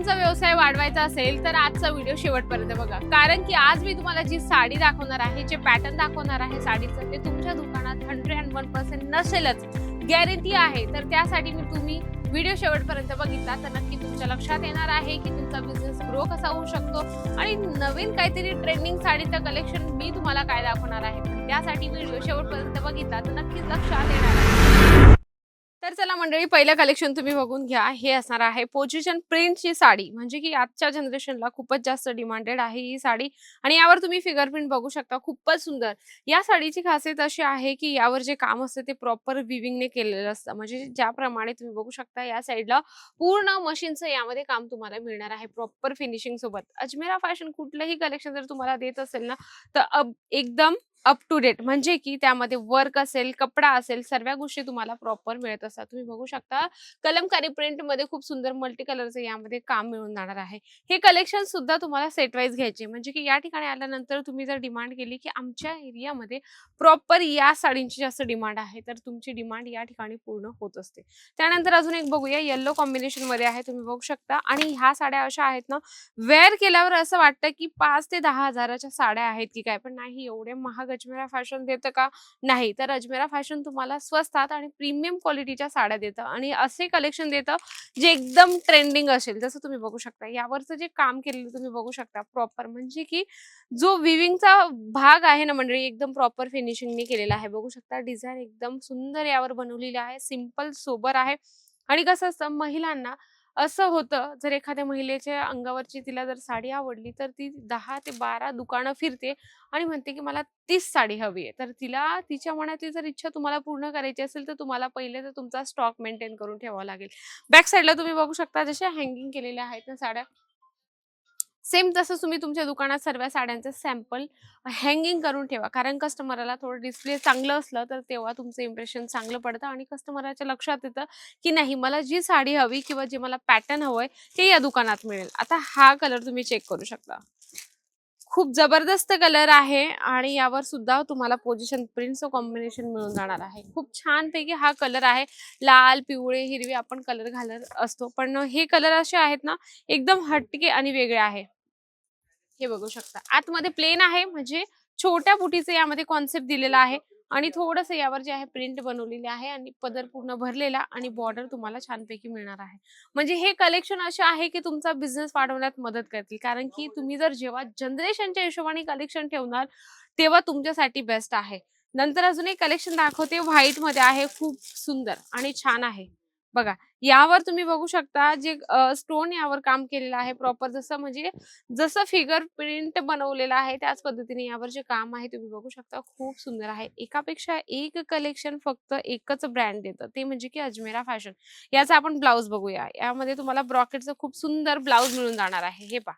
तुमचा व्यवसाय वाढवायचा असेल तर आजचा व्हिडिओ शेवटपर्यंत बघा, कारण की आज मी तुम्हाला जी साडी दाखवणार आहे, जे पॅटर्न दाखवणार आहे साडीचं, ते तुमच्या दुकानात 101% नसेलच, गॅरंटी आहे. तर त्यासाठी तुम्ही व्हिडिओ शेवटपर्यंत बघितला तर नक्की तुमच्या लक्षात येणार आहे की तुमचा बिझनेस ग्रो कसा होऊ शकतो आणि नवीन काहीतरी ट्रेंडिंग साडीचं कलेक्शन मी तुम्हाला काय दाखवणार आहे. त्यासाठी व्हिडिओ शेवटपर्यंत बघितला तर नक्कीच लक्षात येणार आहे. तर चला मंडळी, पहिलं कलेक्शन तुम्ही बघून घ्या. हे असणार आहे पोझिशन प्रिंटची साडी, म्हणजे की आजच्या जनरेशनला खूपच जास्त डिमांडेड आहे ही साडी. आणि यावर तुम्ही फिगर प्रिंट बघू शकता, खूपच सुंदर. या साडीची खासियत अशी आहे की यावर जे काम असते ते प्रॉपर विविंगने केलेलं असतं, म्हणजे ज्याप्रमाणे तुम्ही बघू शकता या साईडला पूर्ण मशीनचं यामध्ये काम तुम्हाला मिळणार आहे, प्रॉपर फिनिशिंग सोबत. अजमेरा फॅशन कुठलंही कलेक्शन जर तुम्हाला देत असेल ना, तर एकदम अप टू डेट, म्हणजे की त्यामध्ये वर्क असेल, कपडा असेल, सर्व गोष्टी तुम्हाला प्रॉपर मिळत असतात. तुम्ही बघू शकता कलमकारी प्रिंट मध्ये खूप सुंदर मल्टी कलरचं यामध्ये काम मिळून जाणार आहे. हे कलेक्शन सुद्धा तुम्हाला सेट वाईज घ्यायचे, म्हणजे की या ठिकाणी आल्यानंतर तुम्ही जर डिमांड केली की आमच्या एरियामध्ये प्रॉपर या साडींची जास्त डिमांड आहे, तर तुमची डिमांड या ठिकाणी पूर्ण होत असते. त्यानंतर अजून एक बघूया, येलो कॉम्बिनेशन मध्ये आहे, तुम्ही बघू शकता. आणि ह्या साड्या अशा आहेत ना, वेअर केल्यावर असं वाटतं की 5 ते 10 हजाराच्या साड्या आहेत की काय, पण नाही, एवढे महाग अजमेरा फॅशन देतं का? नाही. तर अजमेरा फॅशन तुम्हाला स्वस्तात आणि प्रीमियम क्वालिटीच्या साड्या देतं आणि असे कलेक्शन देतं जे एकदम ट्रेंडिंग असेल. जसं तुम्ही बघू शकता यावरचं जे काम केलेलं तुम्ही बघू शकता प्रॉपर, म्हणजे की जो विविंगचा भाग आहे ना मंडळी, एकदम प्रॉपर फिनिशिंगने केलेला आहे. बघू शकता डिझाईन एकदम सुंदर यावर बनवलेली आहे, सिंपल सोबर आहे. आणि कसं असतं महिलांना, असं होतं जर एखाद्या महिलेच्या अंगावरची तिला जर साडी आवडली तर ती 10 ते 12 दुकानं फिरते आणि म्हणते की मला तीच साडी हवी आहे. तर तिला तिच्या मनातली जर इच्छा तुम्हाला पूर्ण करायची असेल तर तुम्हाला पहिले तर तुमचा स्टॉक मेंटेन करून ठेवावा लागेल. बॅक साईडला तुम्ही बघू शकता जशा हँगिंग केलेल्या आहेत ना साड्या, सेम तसंच तुम्ही तुमच्या दुकानात सर्व साड्यांचं सॅम्पल हँगिंग करून ठेवा. कारण कस्टमरला थोडं डिस्प्ले चांगलं असलं तर तेव्हा तुमचं इम्प्रेशन चांगलं पडतं आणि कस्टमरच्या लक्षात येतं की नाही, मला जी साडी हवी किंवा जे मला पॅटर्न हवंय ते या दुकानात मिळेल. आता हा कलर तुम्ही चेक करू शकता. खूप जबरदस्त कलर आहे आणि यावर सुद्धा तुम्हाला पोझिशन प्रिंटचं कॉम्बिनेशन मिळून जाणार आहे. खूप छानपैकी हा कलर आहे. लाल, पिवळे, हिरवे आपण कलर घालत असतो, पण हे कलर असे आहेत ना, एकदम हटके आणि वेगळे आहे. हे बघू शकता. आतमध्ये प्लेन आहे, म्हणजे छोट्या बुटीचं यामध्ये कॉन्सेप्ट दिलेला आहे आणि थोडंसं यावर जे आहे प्रिंट बनवलेली आहे आणि पदर पूर्ण भरलेला आणि बॉर्डर तुम्हाला छानपैकी मिळणार आहे. म्हणजे हे कलेक्शन असे आहे की तुमचा बिझनेस वाढवण्यात मदत करतील. कारण की तुम्ही जर जेव्हा जनरेशनच्या हिशोबाने कलेक्शन ठेवणार, तेव्हा तुमच्यासाठी बेस्ट आहे. नंतर अजून एक कलेक्शन दाखवते, व्हाईटमध्ये आहे, खूप सुंदर आणि छान आहे. बघा, यावर तुम्ही बघू शकता जे स्टोन यावर काम केलेलं आहे प्रॉपर, जसं म्हणजे जसं फिगर प्रिंट बनवलेलं आहे त्याच पद्धतीने यावर जे काम आहे तुम्ही बघू शकता, खूप सुंदर आहे. एकापेक्षा एक कलेक्शन फक्त एकच ब्रँड देतं, ते म्हणजे की अजमेरा फॅशन. याचा आपण ब्लाउज बघूया. यामध्ये तुम्हाला ब्रॉकेटचं खूप सुंदर ब्लाउज मिळून जाणार आहे. हे पहा,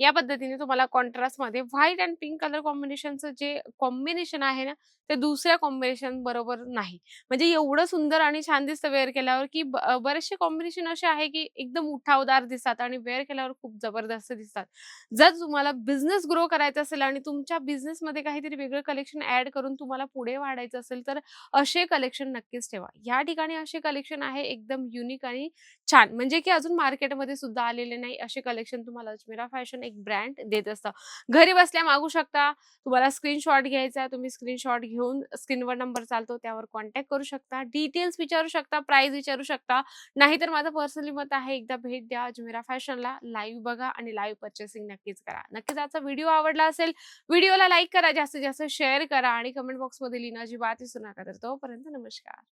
या पद्धतीने तुम्हाला कॉन्ट्रास्टमध्ये व्हाईट अँड पिंक कलर कॉम्बिनेशनचं जे कॉम्बिनेशन आहे ना, ते दुसऱ्या कॉम्बिनेशन बरोबर नाही. म्हणजे एवढं सुंदर आणि छान दिसतं वेअर केल्यावर की बरेचसे कॉम्बिनेशन असे आहे की एकदम उठावदार दिसतात आणि वेअर केल्यावर खूप जबरदस्त दिसतात. जर तुम्हाला बिझनेस ग्रो करायचा असेल आणि तुमच्या बिझनेसमध्ये काहीतरी वेगळं कलेक्शन ॲड करून तुम्हाला पुढे वाढायचं असेल, तर असे कलेक्शन नक्कीच ठेवा. या ठिकाणी असे कलेक्शन आहे एकदम युनिक आणि छान, म्हणजे की अजून मार्केटमध्ये सुद्धा आलेले नाही असे कलेक्शन तुम्हाला अजमेरा फॅशन एक ब्रँड देत असतं. घरी बसल्या मागू शकता. तुम्हाला स्क्रीनशॉट घ्यायचा, तुम्ही स्क्रीनशॉट घेऊन स्क्रीनवर नंबर चालतो त्यावर कॉन्टॅक्ट करू शकता. डिटेल्स विचारू शकता, प्राइस विचारू शकता. नाहीतर माझं पर्सनली मत आहे, एकदा भेट द्या अजमेरा फॅशनला, लाईव्ह बघा आणि लाईव्ह पर्चेसिंग नक्कीच करा. नक्कीच आजचा व्हिडिओ आवडला असेल, व्हिडिओला लाईक करा, जास्तीत जास्त शेअर करा आणि कमेंट बॉक्समध्ये लिहिणं अजिबात विसरू नका. तर तोपर्यंत नमस्कार.